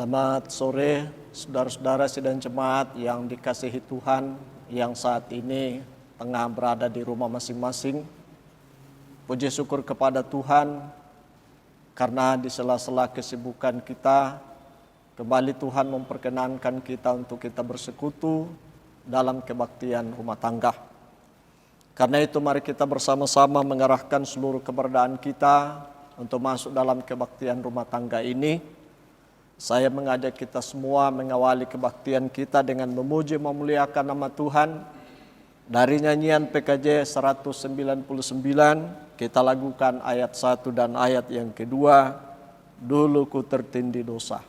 Selamat sore saudara-saudara sidang jemaat yang dikasihi Tuhan yang saat ini tengah berada di rumah masing-masing. Puji syukur kepada Tuhan karena di sela-sela kesibukan kita kembali Tuhan memperkenankan kita untuk kita bersekutu dalam kebaktian rumah tangga. Karena itu mari kita bersama-sama mengarahkan seluruh keberadaan kita untuk masuk dalam kebaktian rumah tangga ini. Saya mengajak kita semua mengawali kebaktian kita dengan memuji memuliakan nama Tuhan. Dari nyanyian PKJ 199 kita lakukan ayat 1 dan ayat yang kedua. Dulu ku tertindih dosa.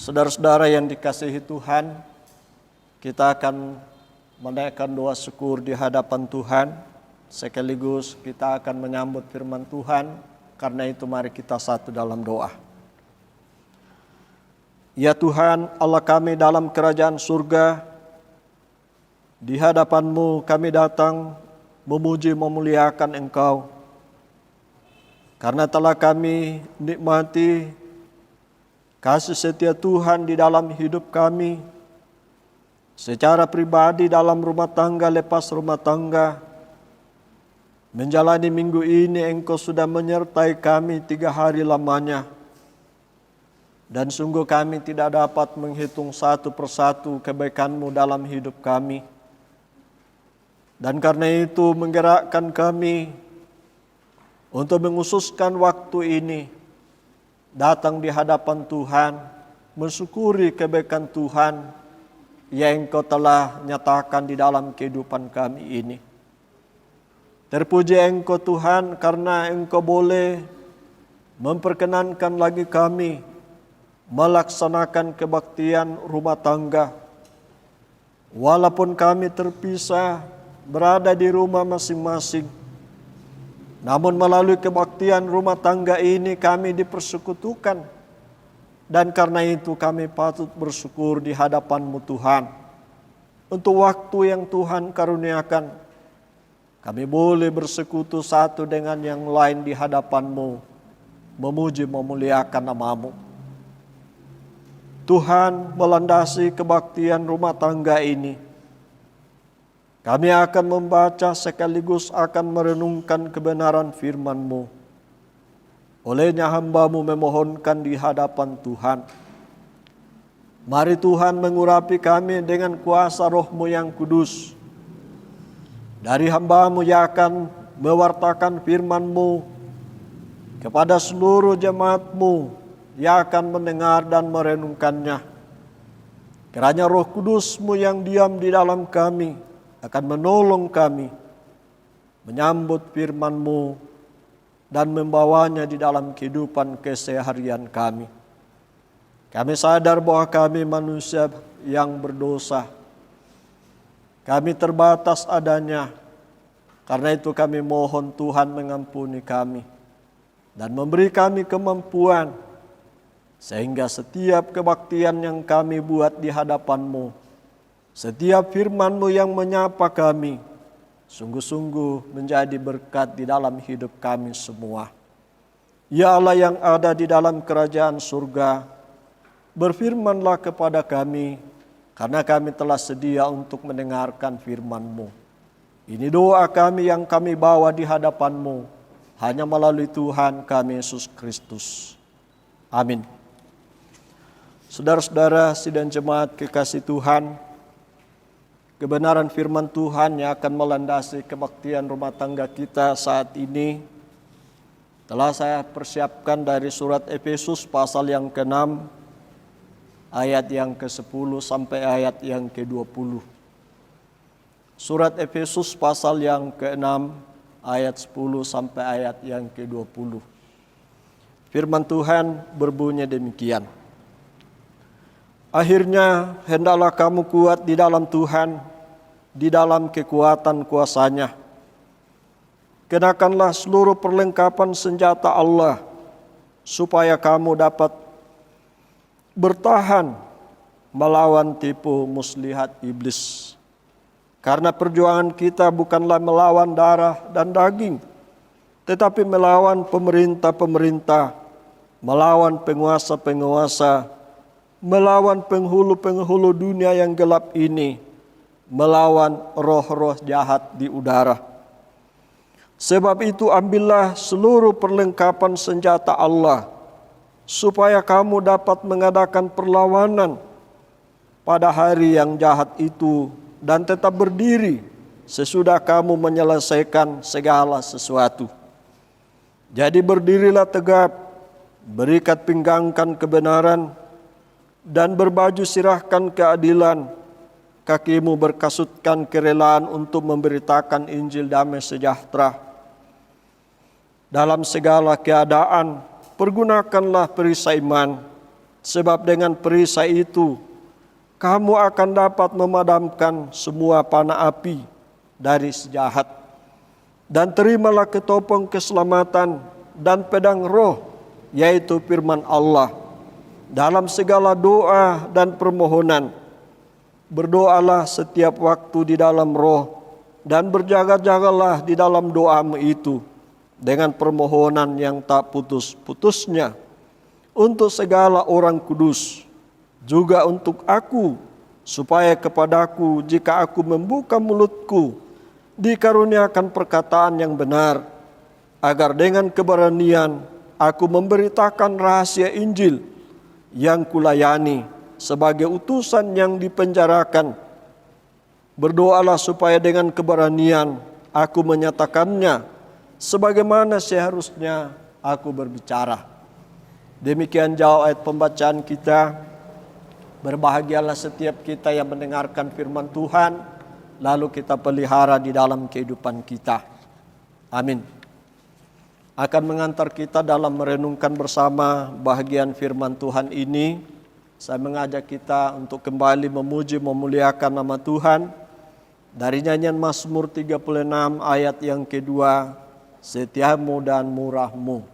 Saudara-saudara yang dikasihi Tuhan, kita akan menaikkan doa syukur di hadapan Tuhan. Sekaligus kita akan menyambut firman Tuhan. Karena itu mari kita satu dalam doa. Ya Tuhan, Allah kami dalam kerajaan surga, di hadapan-Mu kami datang memuji memuliakan Engkau. Karena telah kami nikmati kasih setia Tuhan di dalam hidup kami, secara pribadi dalam rumah tangga, lepas rumah tangga. Menjalani minggu ini Engkau sudah menyertai kami 3 hari lamanya. Dan sungguh kami tidak dapat menghitung satu persatu kebaikan-Mu dalam hidup kami. Dan karena itu menggerakkan kami untuk menghususkan waktu ini datang di hadapan Tuhan, mensyukuri kebaikan Tuhan yang Engkau telah nyatakan di dalam kehidupan kami ini. Terpuji Engkau Tuhan karena Engkau boleh memperkenankan lagi kami melaksanakan kebaktian rumah tangga. Walaupun kami terpisah berada di rumah masing-masing, namun melalui kebaktian rumah tangga ini kami dipersekutukan. Dan karena itu kami patut bersyukur di hadapan-Mu Tuhan. Untuk waktu yang Tuhan karuniakan, kami boleh bersekutu satu dengan yang lain di hadapan-Mu, memuji memuliakan nama-Mu. Tuhan melandasi kebaktian rumah tangga ini. Kami akan membaca sekaligus akan merenungkan kebenaran firman-Mu. Olehnya hamba-Mu memohonkan di hadapan Tuhan. Mari Tuhan mengurapi kami dengan kuasa Roh-Mu yang kudus. Dari hamba-Mu yang akan mewartakan firman-Mu kepada seluruh jemaat-Mu yang akan mendengar dan merenungkannya. Kiranya Roh Kudus-Mu yang diam di dalam kami akan menolong kami menyambut firman-Mu dan membawanya di dalam kehidupan keseharian kami. Kami sadar bahwa kami manusia yang berdosa. Kami terbatas adanya. Karena itu kami mohon Tuhan mengampuni kami dan memberi kami kemampuan sehingga setiap kebaktian yang kami buat di hadapan-Mu, setiap firman-Mu yang menyapa kami, sungguh-sungguh menjadi berkat di dalam hidup kami semua. Ya Allah yang ada di dalam kerajaan surga, berfirmanlah kepada kami, karena kami telah sedia untuk mendengarkan firman-Mu. Ini doa kami yang kami bawa di hadapan-Mu, hanya melalui Tuhan kami Yesus Kristus. Amin. Saudara-saudara sidang jemaat kekasih Tuhan, kebenaran firman Tuhan yang akan melandasi kebaktian rumah tangga kita saat ini telah saya persiapkan dari surat Efesus pasal yang ke-6 ayat yang ke-10 sampai ayat yang ke-20. Surat Efesus pasal yang ke-6 ayat 10 sampai ayat yang ke-20. Firman Tuhan berbunyi demikian. Akhirnya hendaklah kamu kuat di dalam Tuhan, di dalam kekuatan kuasa-Nya. Kenakanlah seluruh perlengkapan senjata Allah, supaya kamu dapat bertahan melawan tipu muslihat iblis. Karena perjuangan kita bukanlah melawan darah dan daging, tetapi melawan pemerintah-pemerintah, melawan penguasa-penguasa, melawan penghulu-penghulu dunia yang gelap ini, melawan roh-roh jahat di udara. Sebab itu ambillah seluruh perlengkapan senjata Allah, supaya kamu dapat mengadakan perlawanan pada hari yang jahat itu dan tetap berdiri sesudah kamu menyelesaikan segala sesuatu. Jadi berdirilah tegap, berikat pinggangkan kebenaran, dan berbaju sirahkan keadilan, kakimu berkasutkan kerelaan untuk memberitakan Injil damai sejahtera. Dalam segala keadaan, pergunakanlah perisai iman, sebab dengan perisai itu, kamu akan dapat memadamkan semua panah api dari si jahat. Dan terimalah ketopong keselamatan dan pedang roh, yaitu firman Allah. Dalam segala doa dan permohonan, berdoalah setiap waktu di dalam roh, dan berjaga-jagalah di dalam doamu itu, dengan permohonan yang tak putus-putusnya, untuk segala orang kudus, juga untuk aku, supaya kepadaku jika aku membuka mulutku, dikaruniakan perkataan yang benar, agar dengan keberanian aku memberitakan rahasia Injil yang kulayani sebagai utusan yang dipenjarakan. Berdoalah supaya dengan keberanian aku menyatakannya sebagaimana seharusnya aku berbicara. Demikian jauh ayat pembacaan kita. Berbahagialah setiap kita yang mendengarkan firman Tuhan, lalu kita pelihara di dalam kehidupan kita. Amin. Akan mengantar kita dalam merenungkan bersama bahagian firman Tuhan ini, saya mengajak kita untuk kembali memuji memuliakan nama Tuhan dari nyanyian Mazmur 36 ayat yang kedua, setiamu dan murahmu.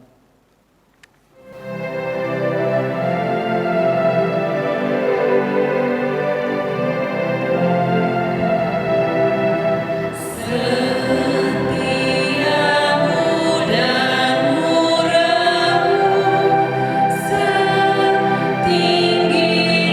Tinggi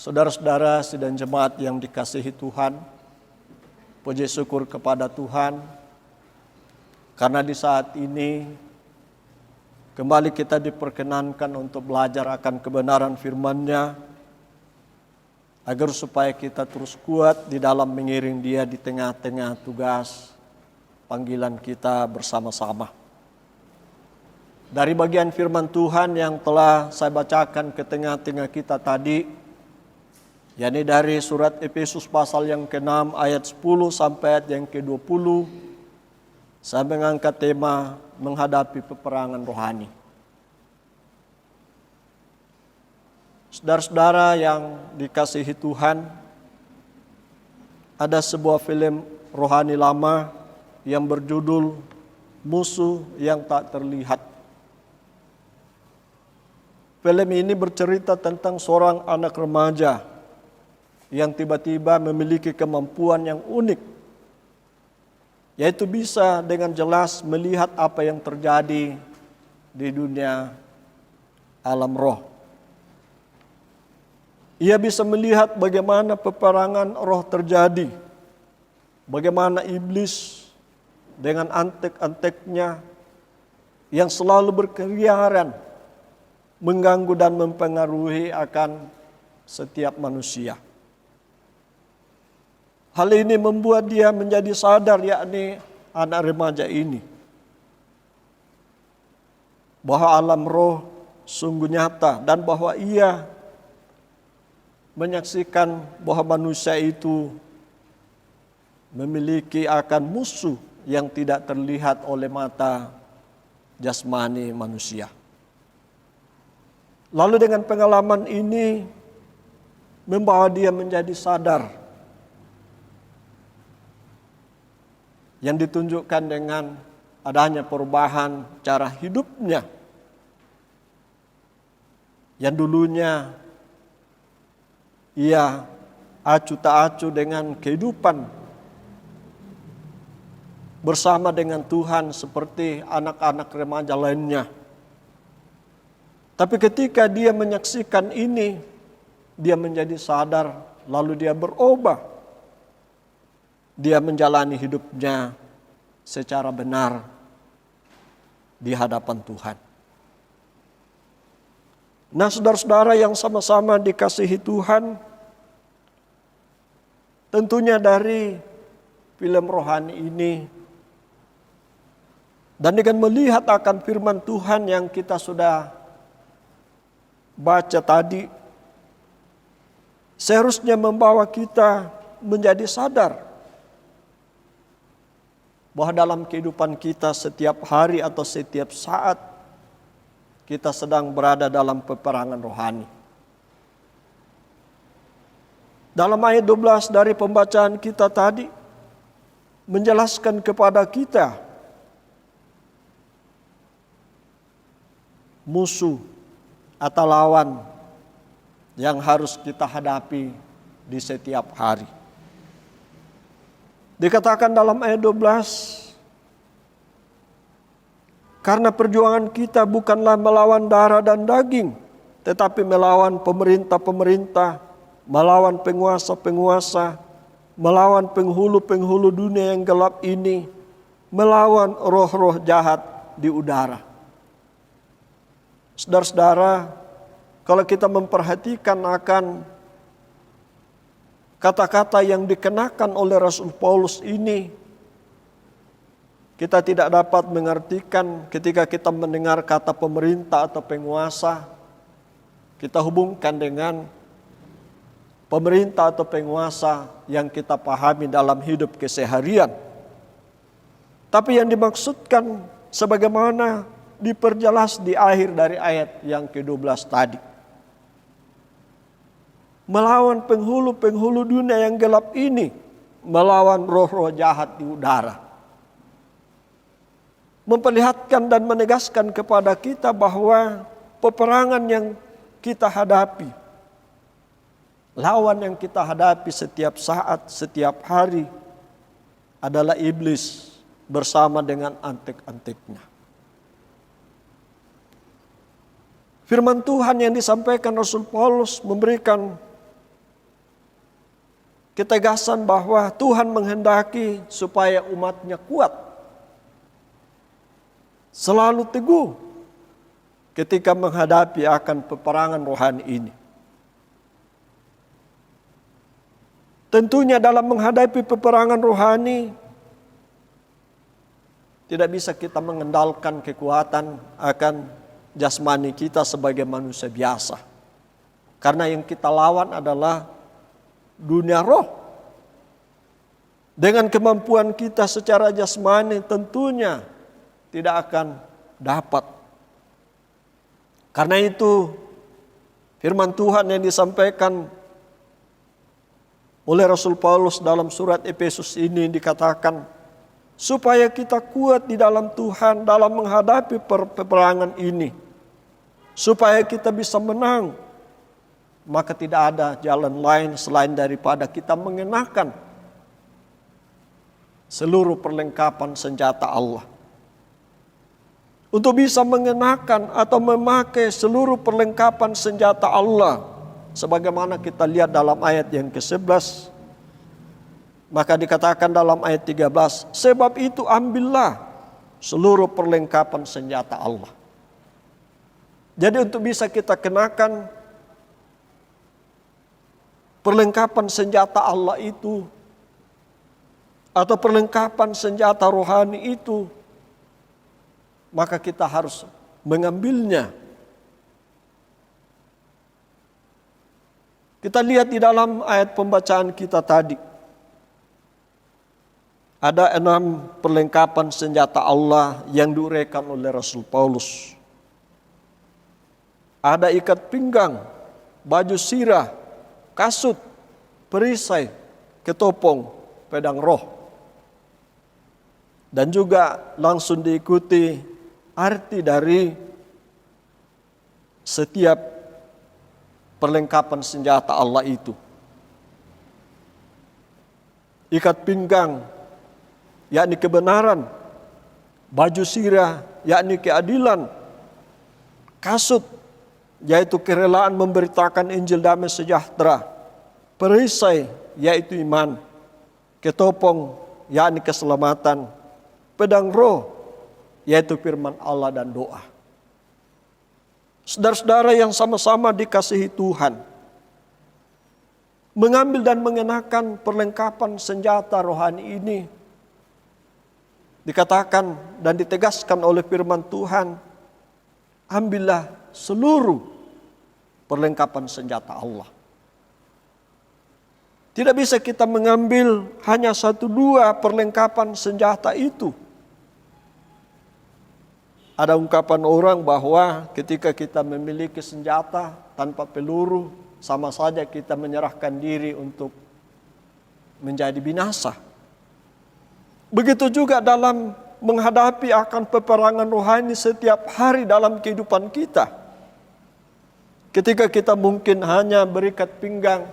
Saudara-saudara sidang jemaat yang dikasihi Tuhan, puji syukur kepada Tuhan karena di saat ini kembali kita diperkenankan untuk belajar akan kebenaran firman-Nya agar supaya kita terus kuat di dalam mengiring Dia di tengah-tengah tugas panggilan kita bersama-sama. Dari bagian firman Tuhan yang telah saya bacakan ke tengah-tengah kita tadi, yakni dari surat Efesus pasal yang ke-6 ayat 10 sampai ayat yang ke-20, saya mengangkat tema menghadapi peperangan rohani. Saudara-saudara yang dikasihi Tuhan, ada sebuah film rohani lama yang berjudul Musuh yang Tak Terlihat. Film ini bercerita tentang seorang anak remaja yang tiba-tiba memiliki kemampuan yang unik, yaitu bisa dengan jelas melihat apa yang terjadi di dunia alam roh. Ia bisa melihat bagaimana peperangan roh terjadi, bagaimana iblis dengan antek-anteknya yang selalu berkeliaran mengganggu dan mempengaruhi akan setiap manusia. Hal ini membuat dia menjadi sadar, yakni anak remaja ini, bahwa alam roh sungguh nyata dan bahwa ia menyaksikan bahwa manusia itu memiliki akan musuh yang tidak terlihat oleh mata jasmani manusia. Lalu dengan pengalaman ini membawa dia menjadi sadar, yang ditunjukkan dengan adanya perubahan cara hidupnya. Yang dulunya ia acuh tak acuh dengan kehidupan bersama dengan Tuhan seperti anak-anak remaja lainnya. Tapi ketika dia menyaksikan ini, dia menjadi sadar, lalu dia berubah. Dia menjalani hidupnya secara benar di hadapan Tuhan. Nah, saudara-saudara yang sama-sama dikasihi Tuhan, tentunya dari film rohani ini dan dengan melihat akan firman Tuhan yang kita sudah baca tadi, seharusnya membawa kita menjadi sadar bahwa dalam kehidupan kita setiap hari atau setiap saat kita sedang berada dalam peperangan rohani. Dalam ayat 12 dari pembacaan kita tadi menjelaskan kepada kita musuh atau lawan yang harus kita hadapi di setiap hari. Dikatakan dalam ayat 12, karena perjuangan kita bukanlah melawan darah dan daging, tetapi melawan pemerintah-pemerintah, melawan penguasa-penguasa, melawan penghulu-penghulu dunia yang gelap ini, melawan roh-roh jahat di udara. Saudara-saudara, kalau kita memperhatikan akan kata-kata yang dikenakan oleh Rasul Paulus ini, kita tidak dapat mengartikan ketika kita mendengar kata pemerintah atau penguasa, kita hubungkan dengan pemerintah atau penguasa yang kita pahami dalam hidup keseharian. Tapi yang dimaksudkan sebagaimana diperjelas di akhir dari ayat yang ke-12 tadi. Melawan penghulu-penghulu dunia yang gelap ini, melawan roh-roh jahat di udara. Memperlihatkan dan menegaskan kepada kita bahwa peperangan yang kita hadapi, lawan yang kita hadapi setiap saat, setiap hari adalah iblis bersama dengan antek-anteknya. Firman Tuhan yang disampaikan Rasul Paulus memberikan ketegasan bahwa Tuhan menghendaki supaya umatnya kuat, selalu teguh ketika menghadapi akan peperangan rohani ini. Tentunya dalam menghadapi peperangan rohani, tidak bisa kita mengendalikan kekuatan akan jasmani kita sebagai manusia biasa. Karena yang kita lawan adalah dunia roh. Dengan kemampuan kita secara jasmani tentunya tidak akan dapat. Karena itu firman Tuhan yang disampaikan oleh Rasul Paulus dalam surat Efesus ini dikatakan, supaya kita kuat di dalam Tuhan dalam menghadapi peperangan ini. Supaya kita bisa menang. Maka tidak ada jalan lain selain daripada kita mengenakan seluruh perlengkapan senjata Allah. Untuk bisa mengenakan atau memakai seluruh perlengkapan senjata Allah, sebagaimana kita lihat dalam ayat yang ke-11, maka dikatakan dalam ayat 13, sebab itu ambillah seluruh perlengkapan senjata Allah. Jadi untuk bisa kita kenakan perlengkapan senjata Allah itu, atau perlengkapan senjata rohani itu, maka kita harus mengambilnya. Kita lihat di dalam ayat pembacaan kita tadi. Ada 6 perlengkapan senjata Allah yang diuraikan oleh Rasul Paulus. Ada ikat pinggang, baju sirah, kasut, perisai, ketopong, pedang roh. Dan juga langsung diikuti arti dari setiap perlengkapan senjata Allah itu. Ikat pinggang, yakni kebenaran. Baju sirah, yakni keadilan. Kasut, yaitu kerelaan memberitakan Injil damai sejahtera. Perisai, yaitu iman. Ketopong, yakni keselamatan. Pedang roh, yaitu firman Allah dan doa. Saudara-saudara yang sama-sama dikasihi Tuhan, mengambil dan mengenakan perlengkapan senjata rohani ini, dikatakan dan ditegaskan oleh firman Tuhan, ambillah seluruh perlengkapan senjata Allah. Tidak bisa kita mengambil hanya 1-2 perlengkapan senjata itu. Ada ungkapan orang bahwa ketika kita memiliki senjata tanpa peluru, sama saja kita menyerahkan diri untuk menjadi binasa. Begitu juga dalam menghadapi akan peperangan rohani setiap hari dalam kehidupan kita. Ketika kita mungkin hanya berikat pinggang,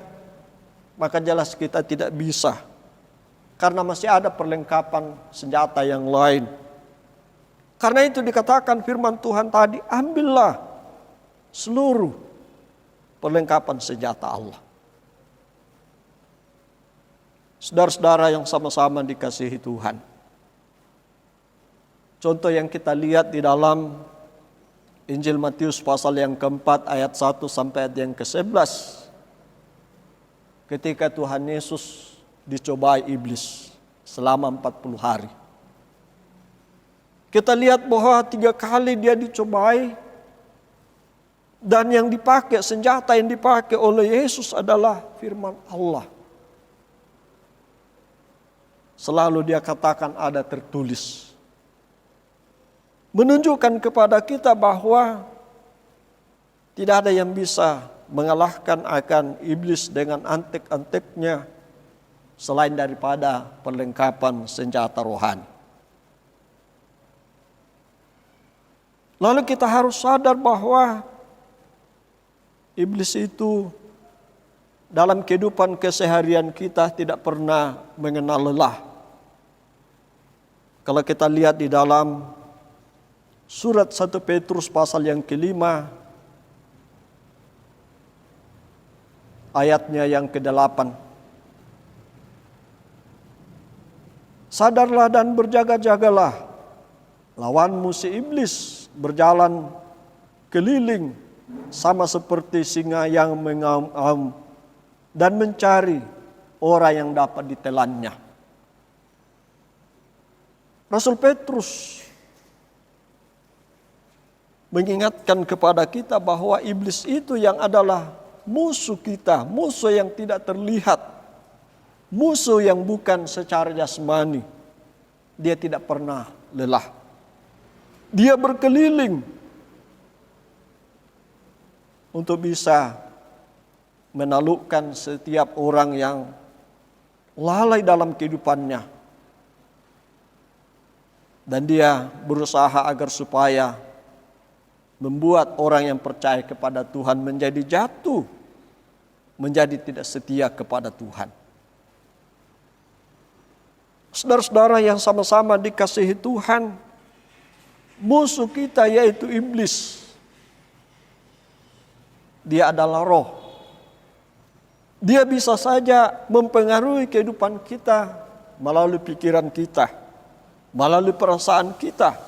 maka jelas kita tidak bisa. Karena masih ada perlengkapan senjata yang lain. Karena itu dikatakan firman Tuhan tadi, ambillah seluruh perlengkapan senjata Allah. Saudara-saudara yang sama-sama dikasihi Tuhan. Contoh yang kita lihat di dalam Injil Matius pasal yang keempat ayat 1 sampai ayat yang ke-11. Ketika Tuhan Yesus dicobai iblis selama 40 hari. Kita lihat bahwa 3 kali dia dicobai. Dan yang dipakai, senjata yang dipakai oleh Yesus adalah firman Allah. Selalu dia katakan ada tertulis. Menunjukkan kepada kita bahwa tidak ada yang bisa mengalahkan akan iblis dengan antek-anteknya selain daripada perlengkapan senjata rohani. Lalu kita harus sadar bahwa iblis itu dalam kehidupan keseharian kita tidak pernah mengenal lelah. Kalau kita lihat di dalam surat 1 Petrus pasal yang ke-5, ayatnya yang ke-8. Sadarlah dan berjaga-jagalah. Lawanmu si iblis berjalan keliling sama seperti singa yang mengaum-aum dan mencari orang yang dapat ditelannya. Rasul Petrus mengingatkan kepada kita bahwa iblis itu yang adalah musuh kita, musuh yang tidak terlihat, musuh yang bukan secara jasmani. Dia tidak pernah lelah. Dia berkeliling untuk bisa menaklukkan setiap orang yang lalai dalam kehidupannya. Dan dia berusaha agar supaya membuat orang yang percaya kepada Tuhan menjadi jatuh, menjadi tidak setia kepada Tuhan. Saudara-saudara yang sama-sama dikasihi Tuhan, musuh kita yaitu iblis. Dia adalah roh. Dia bisa saja mempengaruhi kehidupan kita melalui pikiran kita, melalui perasaan kita.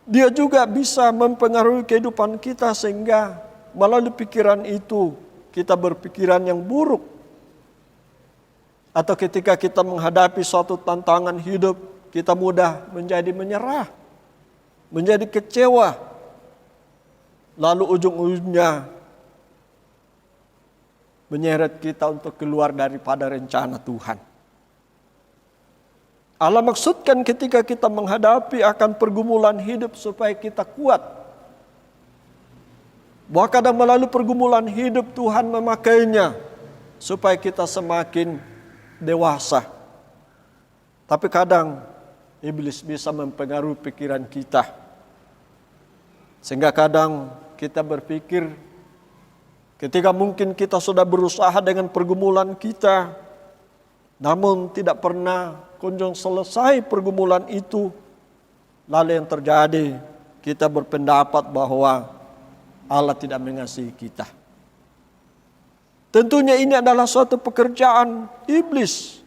Dia juga bisa mempengaruhi kehidupan kita sehingga melalui pikiran itu kita berpikiran yang buruk. Atau ketika kita menghadapi suatu tantangan hidup, kita mudah menjadi menyerah, menjadi kecewa. Lalu ujung-ujungnya menyeret kita untuk keluar daripada rencana Tuhan. Allah maksudkan ketika kita menghadapi akan pergumulan hidup supaya kita kuat. Bahwa kadang melalui pergumulan hidup Tuhan memakainya supaya kita semakin dewasa. Tapi kadang iblis bisa mempengaruhi pikiran kita. Sehingga kadang kita berpikir ketika mungkin kita sudah berusaha dengan pergumulan kita, namun tidak pernah kunjung selesai pergumulan itu. Lalu yang terjadi, kita berpendapat bahwa Allah tidak mengasihi kita. Tentunya ini adalah suatu pekerjaan iblis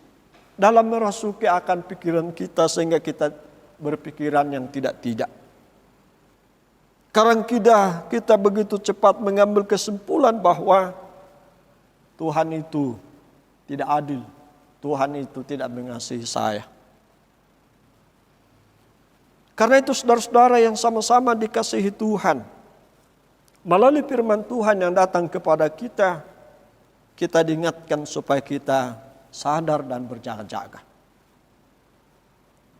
dalam merasuki akan pikiran kita sehingga kita berpikiran yang tidak-tidak. Kadang kita begitu cepat mengambil kesimpulan bahwa Tuhan itu tidak adil. Tuhan itu tidak mengasihi saya. Karena itu saudara-saudara yang sama-sama dikasihi Tuhan, melalui firman Tuhan yang datang kepada kita, kita diingatkan supaya kita sadar dan berjaga-jaga.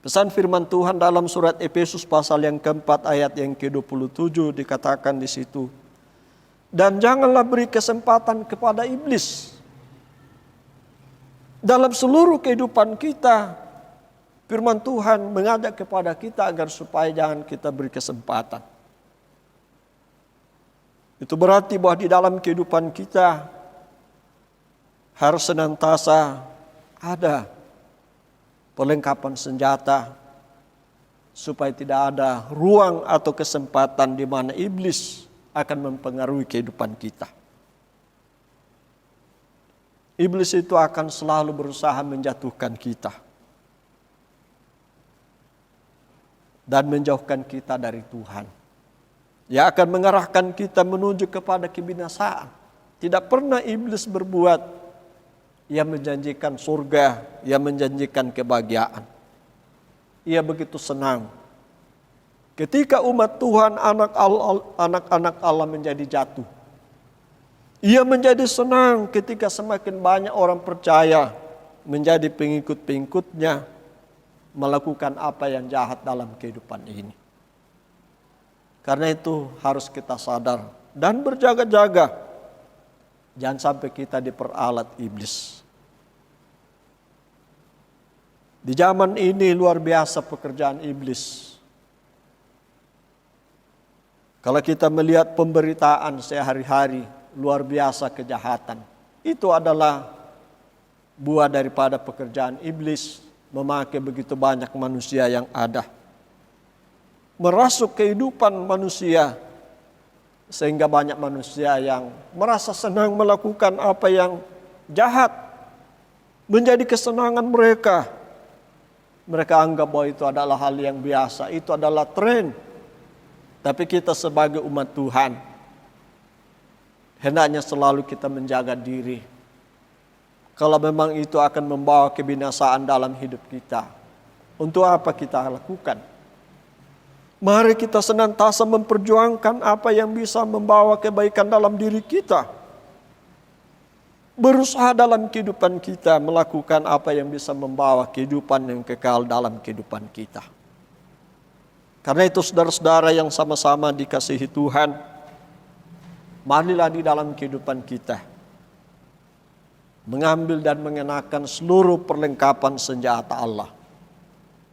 Pesan firman Tuhan dalam surat Efesus pasal yang keempat ayat yang ke-27 dikatakan di situ. Dan janganlah beri kesempatan kepada iblis. Dalam seluruh kehidupan kita, firman Tuhan mengajak kepada kita agar supaya jangan kita beri kesempatan. Itu berarti bahwa di dalam kehidupan kita harus senantiasa ada perlengkapan senjata supaya tidak ada ruang atau kesempatan di mana iblis akan mempengaruhi kehidupan kita. Iblis itu akan selalu berusaha menjatuhkan kita dan menjauhkan kita dari Tuhan. Dia akan mengarahkan kita menuju kepada kebinasaan. Tidak pernah iblis berbuat ia menjanjikan surga, ia menjanjikan kebahagiaan. Ia begitu senang ketika umat Tuhan, anak-anak Allah menjadi jatuh. Ia menjadi senang ketika semakin banyak orang percaya menjadi pengikut-pengikutnya melakukan apa yang jahat dalam kehidupan ini. Karena itu harus kita sadar dan berjaga-jaga. Jangan sampai kita diperalat iblis. Di zaman ini luar biasa pekerjaan iblis. Kalau kita melihat pemberitaan sehari-hari, luar biasa kejahatan. Itu adalah buah daripada pekerjaan iblis memakai begitu banyak manusia yang ada. Merasuk kehidupan manusia. Sehingga banyak manusia yang merasa senang melakukan apa yang jahat. menjadi kesenangan mereka. Mereka anggap bahwa itu adalah hal yang biasa, itu adalah tren. Tapi kita sebagai umat Tuhan, hendaknya selalu kita menjaga diri. Kalau memang itu akan membawa kebinasaan dalam hidup kita, untuk apa kita lakukan? Mari kita senantiasa memperjuangkan apa yang bisa membawa kebaikan dalam diri kita. Berusaha dalam kehidupan kita melakukan apa yang bisa membawa kehidupan yang kekal dalam kehidupan kita. Karena itu saudara-saudara yang sama-sama dikasihi Tuhan, marilah di dalam kehidupan kita mengambil dan mengenakan seluruh perlengkapan senjata Allah.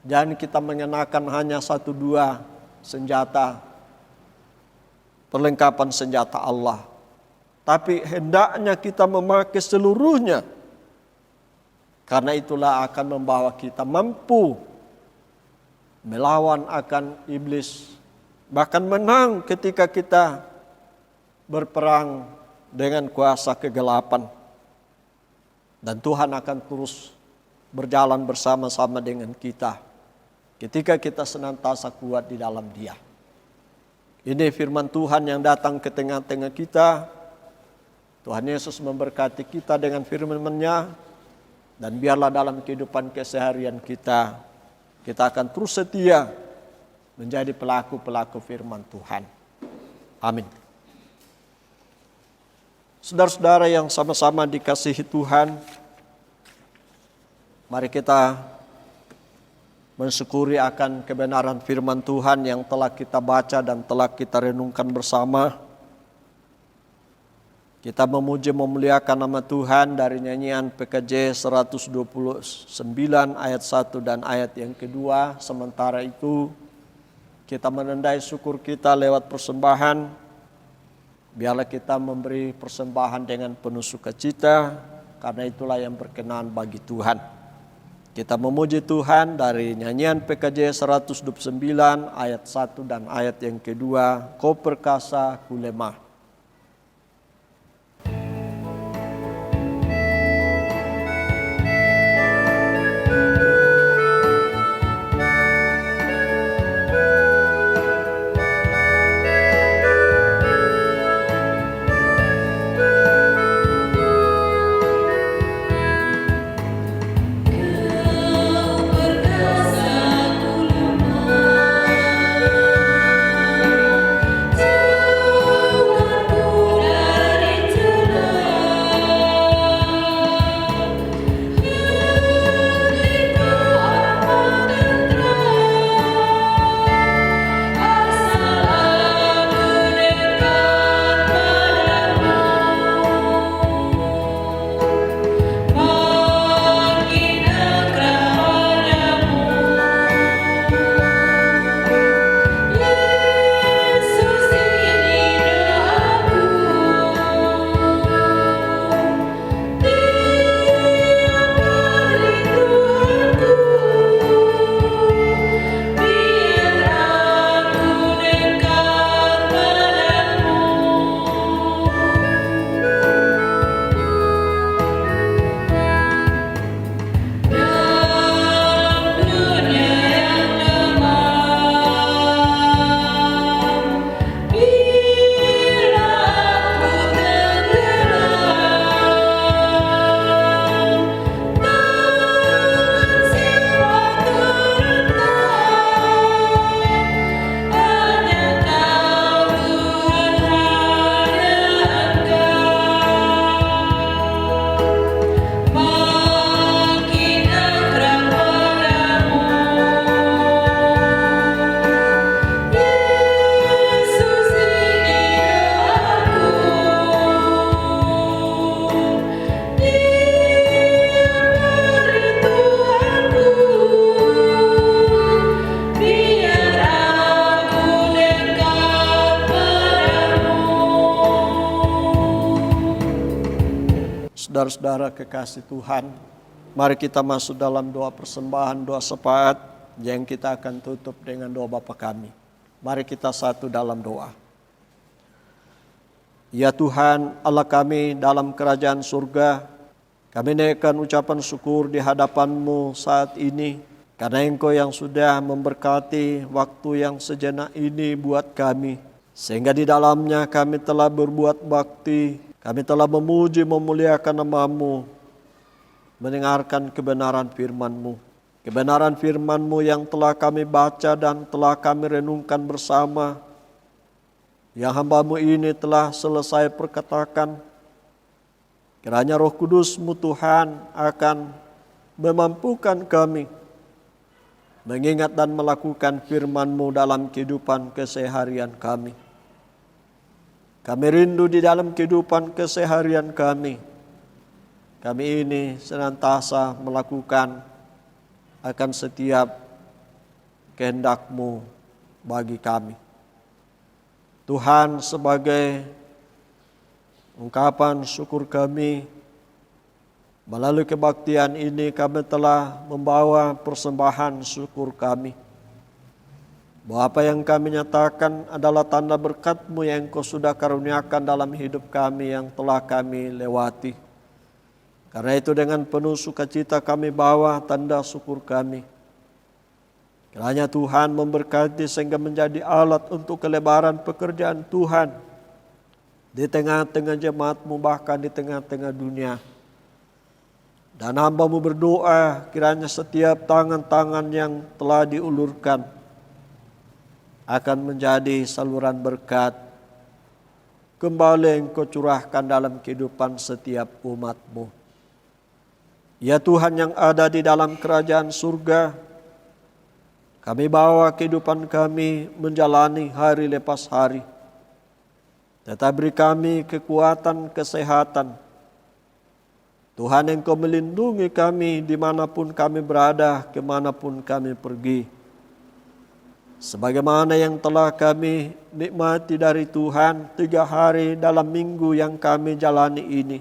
Jangan kita mengenakan hanya 1-2 senjata, perlengkapan senjata Allah. Tapi hendaknya kita memakai seluruhnya. Karena itulah akan membawa kita mampu melawan akan iblis. Bahkan menang ketika kita berperang dengan kuasa kegelapan. Dan Tuhan akan terus berjalan bersama-sama dengan kita ketika kita senantiasa kuat di dalam Dia. Ini firman Tuhan yang datang ke tengah-tengah kita. Tuhan Yesus memberkati kita dengan firman-Nya, dan biarlah dalam kehidupan keseharian kita akan terus setia menjadi pelaku-pelaku firman Tuhan. Amin. Saudara-saudara yang sama-sama dikasihi Tuhan, mari kita mensyukuri akan kebenaran firman Tuhan yang telah kita baca dan telah kita renungkan bersama. Kita memuji memuliakan nama Tuhan dari nyanyian PKJ 129 ayat 1 dan ayat yang kedua. Sementara itu kita menandai syukur kita lewat persembahan. Biarlah kita memberi persembahan dengan penuh sukacita, karena itulah yang berkenan bagi Tuhan. Kita memuji Tuhan dari nyanyian PKJ 129 ayat 1 dan ayat yang kedua. Kau perkasa ku lemah. Saudara-saudara kekasih Tuhan, mari kita masuk dalam doa persembahan, doa syafaat yang kita akan tutup dengan doa Bapa kami. Mari kita satu dalam doa. Ya Tuhan, Allah kami dalam kerajaan surga, Kami naikkan ucapan syukur di hadapan-Mu saat ini, karena Engkau yang sudah memberkati waktu yang sejenak ini buat kami, sehingga di dalamnya kami telah berbuat bakti, kami telah memuji memuliakan nama-Mu, mendengarkan kebenaran firman-Mu. Kebenaran firman-Mu yang telah kami baca dan telah kami renungkan bersama, yang hamba-Mu ini telah selesai perkatakan. Kiranya Roh Kudus-Mu Tuhan akan memampukan kami mengingat dan melakukan firman-Mu dalam kehidupan keseharian kami. Kami rindu di dalam kehidupan keseharian kami. Kami ini senantiasa melakukan akan setiap kehendak-Mu bagi kami. Tuhan, sebagai ungkapan syukur kami, melalui kebaktian ini kami telah membawa persembahan syukur kami, bahwa apa yang kami nyatakan adalah tanda berkat-Mu yang Engkau sudah karuniakan dalam hidup kami yang telah kami lewati. Karena itu dengan penuh sukacita kami bawa tanda syukur kami. Kiranya Tuhan memberkati sehingga menjadi alat untuk kelebaran pekerjaan Tuhan di tengah-tengah jemaat-Mu, bahkan di tengah-tengah dunia. Dan hamba-Mu berdoa kiranya setiap tangan-tangan yang telah diulurkan akan menjadi saluran berkat kembali Engkau curahkan dalam kehidupan setiap umat-Mu. Ya Tuhan yang ada di dalam kerajaan surga, kami bawa kehidupan kami menjalani hari lepas hari. Tetap beri kami kekuatan, kesehatan. Tuhan, Engkau melindungi kami dimanapun kami berada, kemanapun kami pergi. Sebagaimana yang telah kami nikmati dari Tuhan 3 hari dalam minggu yang kami jalani ini.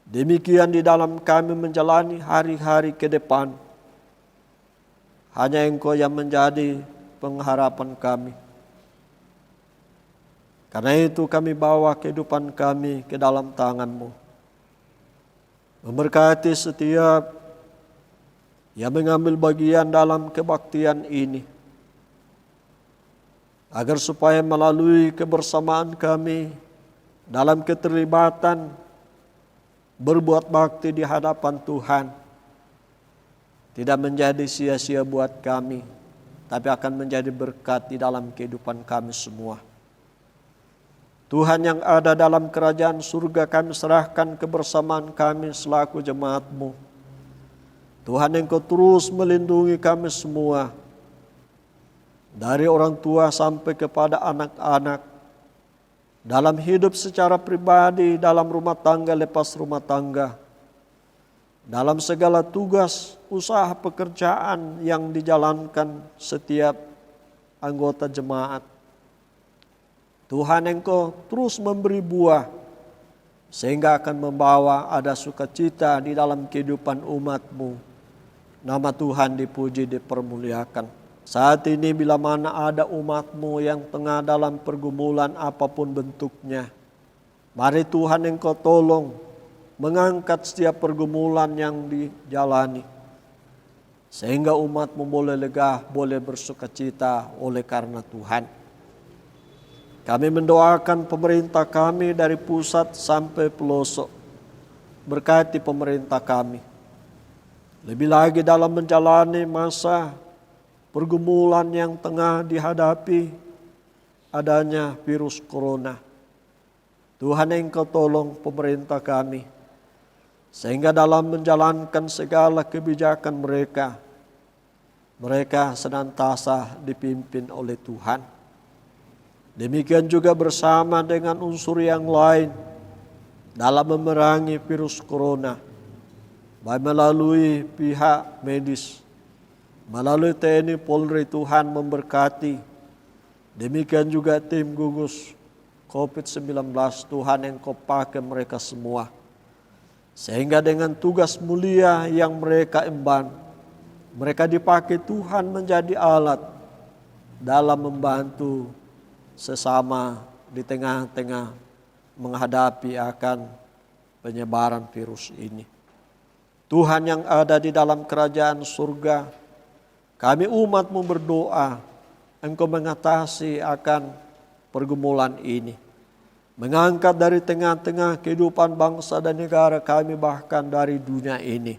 Demikian di dalam kami menjalani hari-hari ke depan. Hanya Engkau yang menjadi pengharapan kami. Karena itu kami bawa kehidupan kami ke dalam tangan-Mu. Memberkati setiap yang mengambil bagian dalam kebaktian ini. Agar supaya melalui kebersamaan kami dalam keterlibatan berbuat bakti di hadapan Tuhan, tidak menjadi sia-sia buat kami, tapi akan menjadi berkat di dalam kehidupan kami semua. Tuhan yang ada dalam kerajaan surga, kami serahkan kebersamaan kami selaku jemaat-Mu. Tuhan, Engkau terus melindungi kami semua, dari orang tua sampai kepada anak-anak, dalam hidup secara pribadi, dalam rumah tangga lepas rumah tangga, dalam segala tugas, usaha pekerjaan yang dijalankan setiap anggota jemaat. Tuhan, Engkau terus memberi buah sehingga akan membawa ada sukacita di dalam kehidupan umat-Mu. Nama Tuhan dipuji, dipermuliakan. Saat ini bila mana ada umat-Mu yang tengah dalam pergumulan apapun bentuknya, mari Tuhan Engkau tolong mengangkat setiap pergumulan yang dijalani, sehingga umat-Mu boleh lega, boleh bersukacita oleh karena Tuhan. Kami mendoakan pemerintah kami dari pusat sampai pelosok. Berkati pemerintah kami. Lebih lagi dalam menjalani masa pergumulan yang tengah dihadapi adanya virus corona. Tuhan, Engkau tolong pemerintah kami, sehingga dalam menjalankan segala kebijakan mereka senantiasa dipimpin oleh Tuhan. Demikian juga bersama dengan unsur yang lain dalam memerangi virus corona, baik melalui pihak medis, melalui TNI Polri. Tuhan memberkati. Demikian juga tim gugus COVID-19, Tuhan Engkau pakai mereka semua, sehingga dengan tugas mulia yang mereka emban, mereka dipakai Tuhan menjadi alat dalam membantu sesama di tengah-tengah menghadapi akan penyebaran virus ini. Tuhan yang ada di dalam kerajaan surga, kami umat-Mu berdoa, Engkau mengatasi akan pergumulan ini. Mengangkat dari tengah-tengah kehidupan bangsa dan negara kami, bahkan dari dunia ini.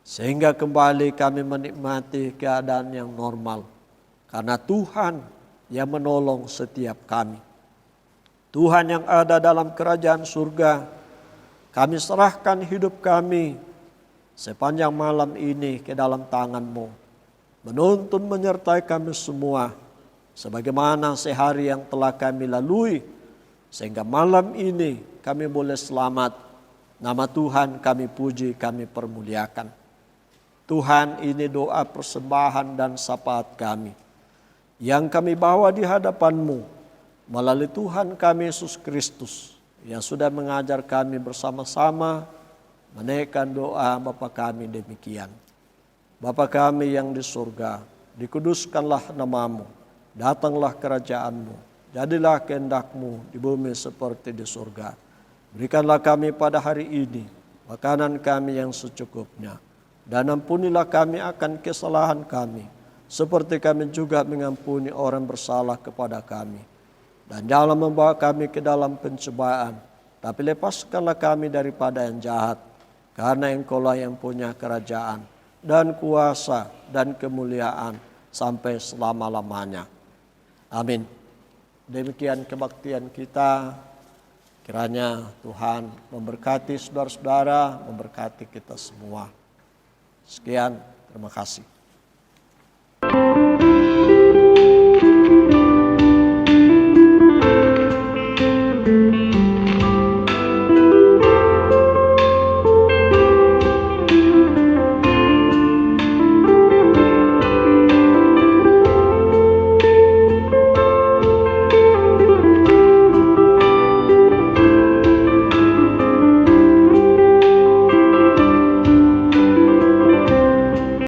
Sehingga kembali kami menikmati keadaan yang normal. Karena Tuhan yang menolong setiap kami. Tuhan yang ada dalam kerajaan surga, kami serahkan hidup kami sepanjang malam ini ke dalam tangan-Mu. Menuntun menyertai kami semua, sebagaimana sehari yang telah kami lalui, sehingga malam ini kami boleh selamat. Nama Tuhan kami puji, kami permuliakan. Tuhan, ini doa persembahan dan syafaat kami, yang kami bawa di hadapan-Mu, melalui Tuhan kami Yesus Kristus, yang sudah mengajar kami bersama-sama menaikkan doa Bapa kami demikian. Bapa kami yang di surga, dikuduskanlah nama-Mu, datanglah kerajaan-Mu, jadilah kehendak-Mu di bumi seperti di surga. Berikanlah kami pada hari ini makanan kami yang secukupnya, dan ampunilah kami akan kesalahan kami, seperti kami juga mengampuni orang bersalah kepada kami. Dan janganlah membawa kami ke dalam pencobaan, tapi lepaskanlah kami daripada yang jahat. Karena Engkau-lah yang punya kerajaan dan kuasa dan kemuliaan sampai selama-lamanya. Amin. Demikian kebaktian kita. Kiranya Tuhan memberkati saudara-saudara, memberkati kita semua. Sekian, terima kasih.